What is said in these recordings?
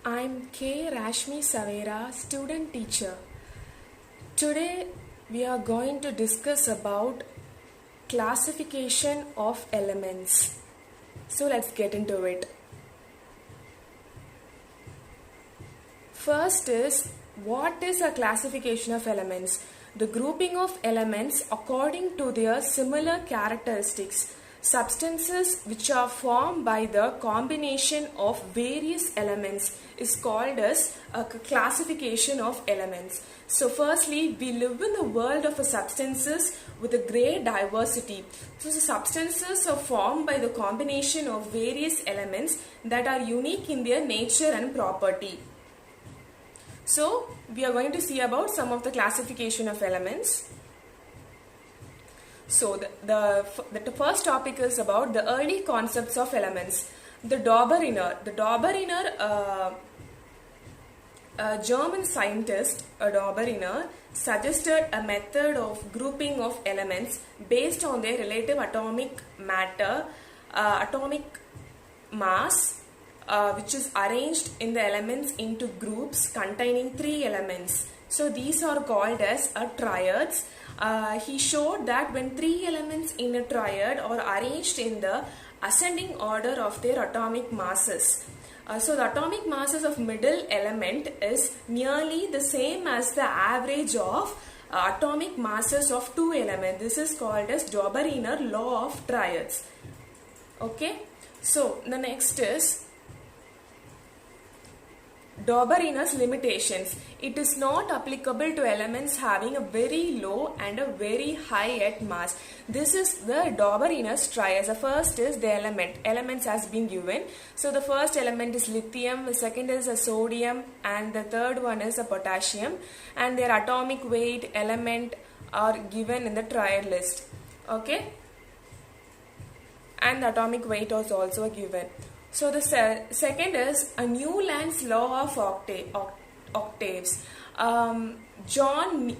I'm K. Rashmi Savera, student teacher. Today we are going to discuss about classification of elements. So let's get into it. First is, what is a classification of elements? The grouping of elements according to their similar characteristics. Substances which are formed by the combination of various elements is called as a classification of elements. So firstly, we live in the world of substances with a great diversity. So the substances are formed by the combination of various elements that are unique in their nature and property. So we are going to see about some of the classification of elements. So the first topic is about the early concepts of elements. The Dobereiner. The Dobereiner, a German scientist, Dobereiner, suggested a method of grouping of elements based on their relative atomic matter, atomic mass, which is arranged in the elements into groups containing 3 elements. So these are called as triads. He showed that when 3 elements in a triad are arranged in the ascending order of their atomic masses. So the atomic masses of middle element is nearly the same as the average of atomic masses of 2 elements. This is called as Dobereiner law of triads. Okay. So the next is Dobereiner's limitations. It is not applicable to elements having a very low and a very high at mass. This is the Dobereiner's triads. The first is the elements has been given. So the first element is lithium, the second is a sodium, and the third one is a potassium, and their atomic weight element are given in the triad list. Okay, and the atomic weight was also given. So the second is a Newland's law of octaves.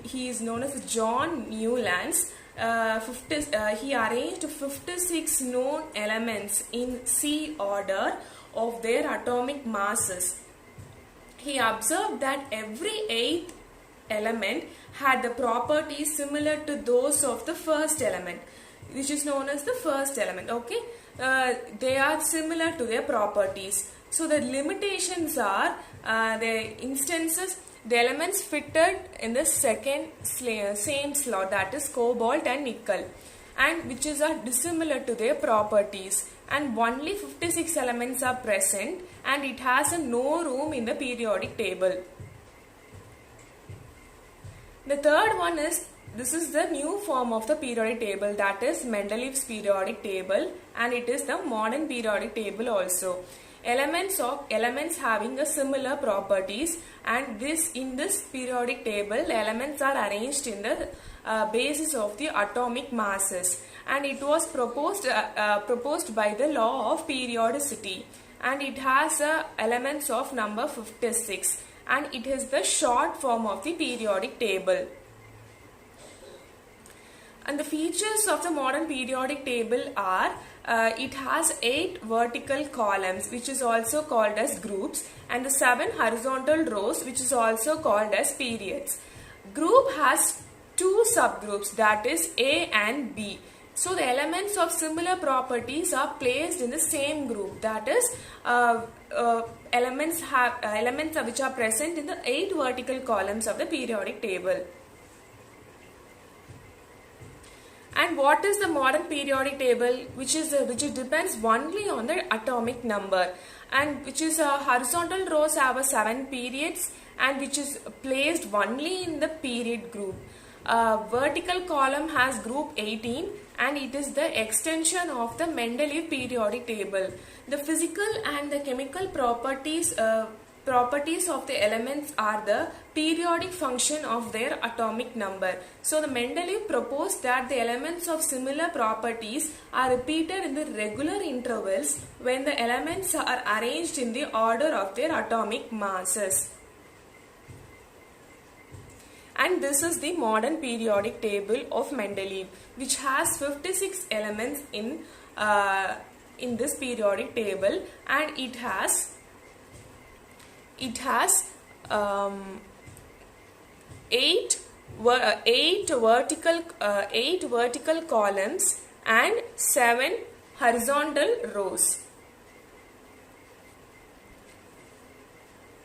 He is known as John Newlands. He arranged 56 known elements in C order of their atomic masses. He observed that every 8th element had the properties similar to those of the first element, which is known as the first element. Okay. They are similar to their properties. So the limitations are the instances, the elements fitted in the second same slot, that is cobalt and nickel, and which is dissimilar to their properties, and only 56 elements are present, and it has no room in the periodic table. The third one is, this is the new form of the periodic table, that is Mendeleev's periodic table, and it is the modern periodic table also. Elements having a similar properties, and in this periodic table the elements are arranged in the basis of the atomic masses, and it was proposed by the law of periodicity, and it has elements of number 56, and it is the short form of the periodic table. And the features of the modern periodic table are, it has 8 vertical columns, which is also called as groups, and the 7 horizontal rows, which is also called as periods. Group has 2 subgroups, that is A and B. So the elements of similar properties are placed in the same group, that is elements which are present in the 8 vertical columns of the periodic table. And what is the modern periodic table, which depends only on the atomic number, and which is horizontal rows have 7 periods, and which is placed only in the period group. Vertical column has group 18, and it is the extension of the Mendeleev periodic table. The physical and the chemical properties of the elements are the periodic function of their atomic number. So the Mendeleev proposed that the elements of similar properties are repeated in the regular intervals when the elements are arranged in the order of their atomic masses. And this is the modern periodic table of Mendeleev, which has 56 elements in this periodic table, and it has it has um, eight vertical columns and 7 horizontal rows.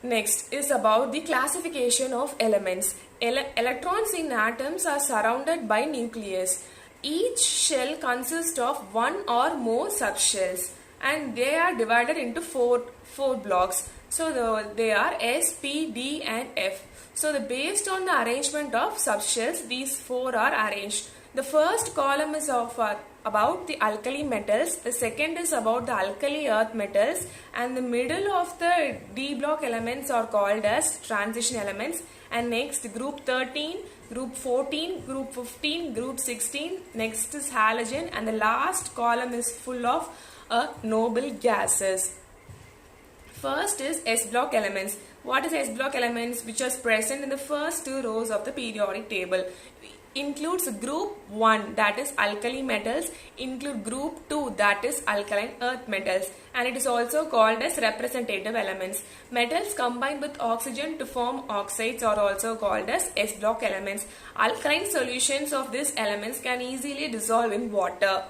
Next is about the classification of elements. Electrons in atoms are surrounded by nucleus. Each shell consists of one or more subshells, and they are divided into four blocks. So they are S, P, D and F. So based on the arrangement of subshells, these four are arranged. The first column is about the alkali metals, the second is about the alkali earth metals, and the middle of the D block elements are called as transition elements. And next group 13, group 14, group 15, group 16, next is halogen, and the last column is full of noble gases. First is S block elements. What is S block elements? Which is present in the first two rows of the periodic table. Includes group 1, that is alkali metals, include group 2, that is alkaline earth metals, and it is also called as representative elements. Metals combined with oxygen to form oxides are also called as S block elements. Alkaline solutions of these elements can easily dissolve in water.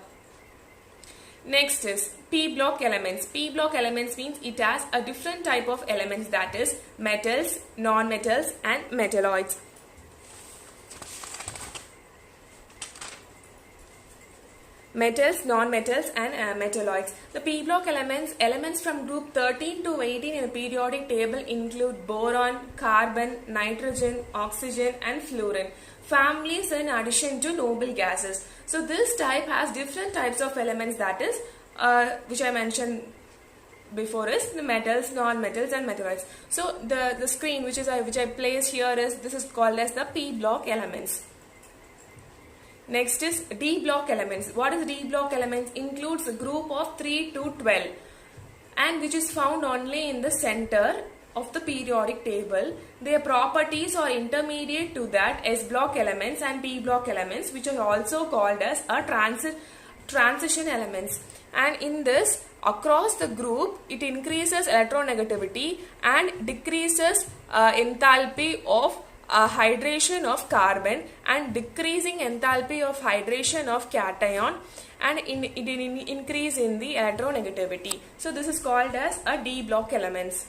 Next is P block elements. P block elements means it has a different type of elements, that is metals, non-metals and metalloids. Metals, non-metals and metalloids. The P block elements from group 13 to 18 in the periodic table include boron, carbon, nitrogen, oxygen and fluorine. Families in addition to noble gases. So this type has different types of elements, that is which I mentioned before is the metals, non-metals and metalloids. So the screen which I place here this is called as the P block elements. Next is D block elements. What is D block elements? Includes a group of 3 to 12 and which is found only in the center of the periodic table. Their properties are intermediate to that S block elements and P block elements, which are also called as a transition elements. And in this, across the group, it increases electronegativity and decreases enthalpy of hydration of carbon and decreasing enthalpy of hydration of cation, and increase in the electronegativity. So this is called as a D block elements.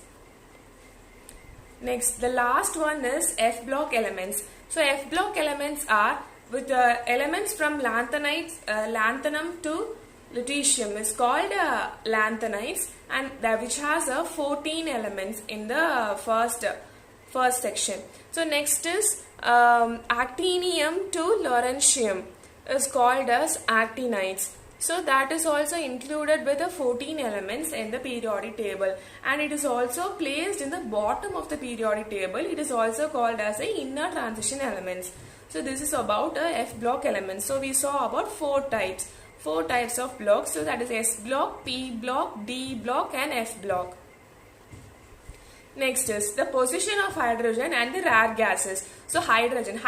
Next, the last one is F block elements. So F block elements are with elements from lanthanum to lutetium is called lanthanides, and which has 14 elements in the first section. So next is actinium to lawrencium is called as actinides. So that is also included with the 14 elements in the periodic table, and it is also placed in the bottom of the periodic table. It is also called as the inner transition elements. So this is about F block elements. So we saw about four types of blocks. So that is S block, P block, D block and F block. Next is the position of hydrogen and the rare gases. So hydrogen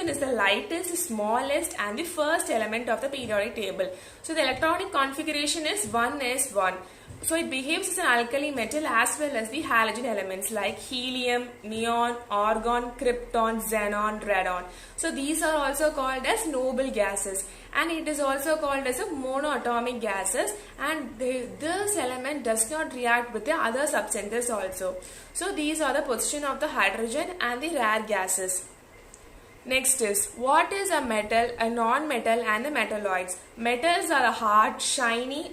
is the lightest, smallest and the first element of the periodic table. So the electronic configuration is 1s1. So it behaves as an alkali metal as well as the halogen elements like helium, neon, argon, krypton, xenon, radon. So these are also called as noble gases, and it is also called as a monoatomic gases, and this element does not react with the other substances also. So these are the position of the hydrogen and the rare gases. Next is, what is a metal, a non-metal and the metalloids? Metals are hard, shiny.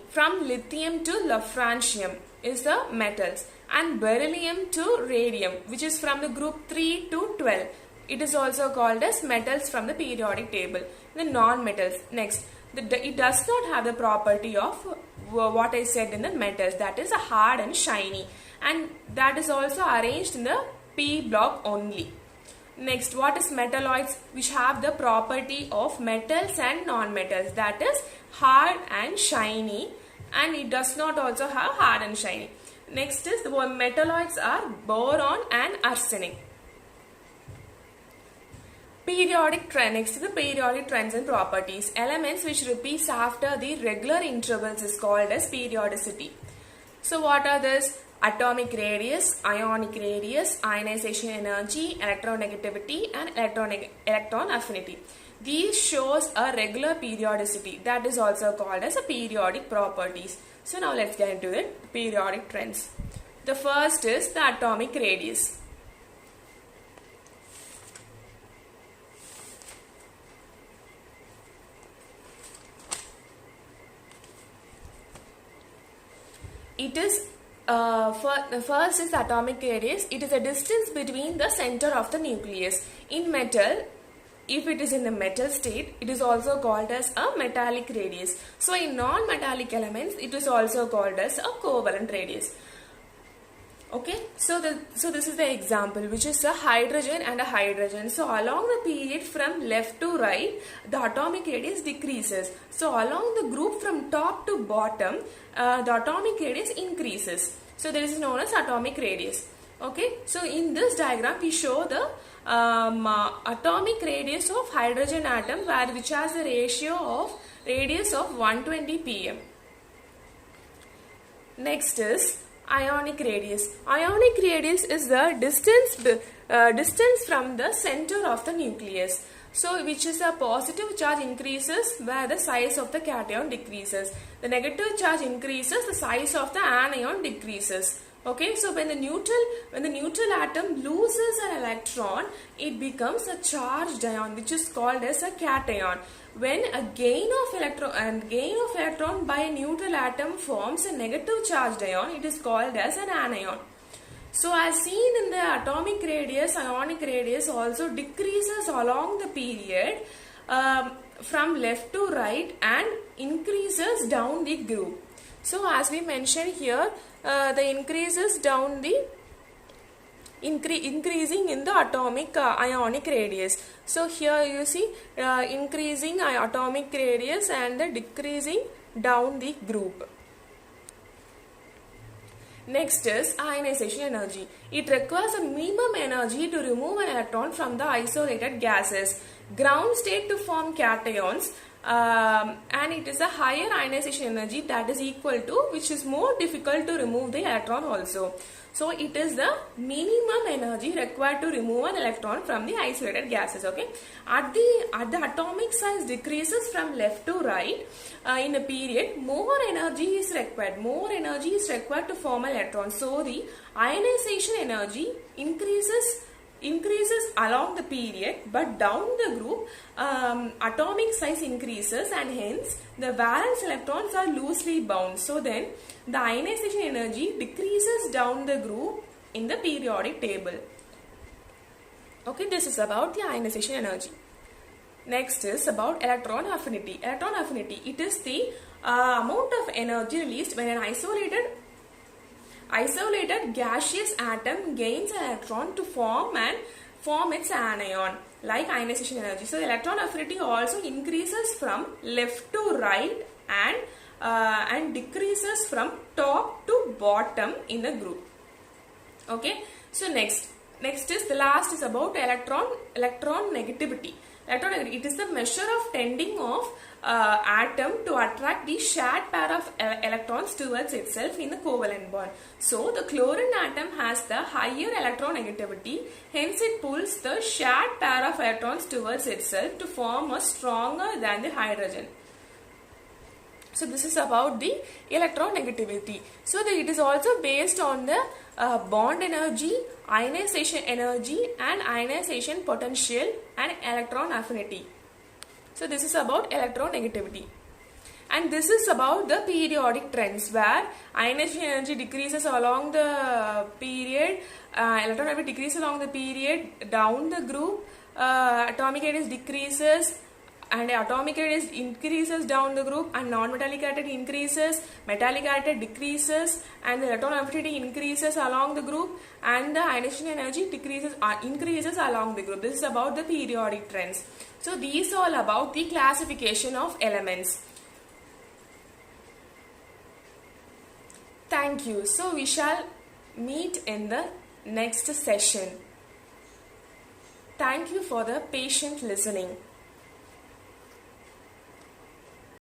From lithium to lawrencium is the metals, and beryllium to radium, which is from the group 3 to 12. It is also called as metals from the periodic table. The non-metals. Next, it does not have the property of what I said in the metals, that is a hard and shiny, and that is also arranged in the P block only. Next, what is metalloids? Which have the property of metals and non-metals, that is hard and shiny, and it does not also have hard and shiny. Next is the metalloids are boron and arsenic. Next to the periodic trends and properties. Elements which repeats after the regular intervals is called as periodicity. So what are this? atomic radius, ionic radius, ionization energy, electronegativity, and electron affinity. These shows a regular periodicity, that is also called as a periodic properties. So now let's get into the periodic trends. The first is the atomic radius. It is the first is atomic radius. It is a distance between the center of the nucleus. In metal, if it is in the metal state, it is also called as a metallic radius. So in non-metallic elements, it is also called as a covalent radius. Okay, so this is the example, which is a hydrogen and a hydrogen. So along the period from left to right, the atomic radius decreases. So along the group from top to bottom, the atomic radius increases. So this is known as atomic radius. Okay, so in this diagram we show the atomic radius of hydrogen atom, which has a ratio of radius of 120 pm. Next is ionic radius. Ionic radius is the distance from the center of the nucleus. So which is a positive charge increases where the size of the cation decreases. The negative charge increases, the size of the anion decreases. Okay, so when the neutral atom loses an electron, it becomes a charged ion, which is called as a cation. When a gain of electron by a neutral atom forms a negative charged ion, it is called as an anion. So as seen in the atomic radius, ionic radius also decreases along the period from left to right and increases down the group. So as we mentioned here, the increases down the increasing in the atomic ionic radius. So here you see increasing atomic radius and the decreasing down the group. Next is ionization energy. It requires a minimum energy to remove an electron from the isolated gases. Ground state to form cations, and it is a higher ionization energy that is equal to, which is more difficult to remove the electron also. So it is the minimum energy required to remove an electron from the isolated gases. Okay, at the atomic size decreases from left to right in a period, more energy is required. More energy is required to form an electron. So the ionization energy increases along the period, but down the group atomic size increases, and hence the valence electrons are loosely bound. So then the ionization energy decreases down the group in the periodic table. Okay, this is about the ionization energy. Next is about electron affinity. Electron affinity, it is the amount of energy released when an isolated gaseous atom gains an electron to form its anion, like ionization energy. So the electron affinity also increases from left to right and decreases from top to bottom in the group. Okay, so next is the last is about electron negativity. It is the measure of tending of atom to attract the shared pair of electrons towards itself in the covalent bond. So the chlorine atom has the higher electronegativity, hence it pulls the shared pair of electrons towards itself to form a stronger than the hydrogen. So this is about the electronegativity. So it is also based on the bond energy, ionization energy, and ionization potential and electron affinity. So this is about electronegativity. And this is about the periodic trends, where ionization energy decreases along the period, electron affinity decreases along the period, down the group, atomic radius decreases, and atomic radius increases down the group, and non-metallic atom increases, metallic atom decreases, and the electron affinity increases along the group, and the ionization energy increases along the group. This is about the periodic trends. So these are all about the classification of elements. Thank you. So we shall meet in the next session. Thank you for the patient listening.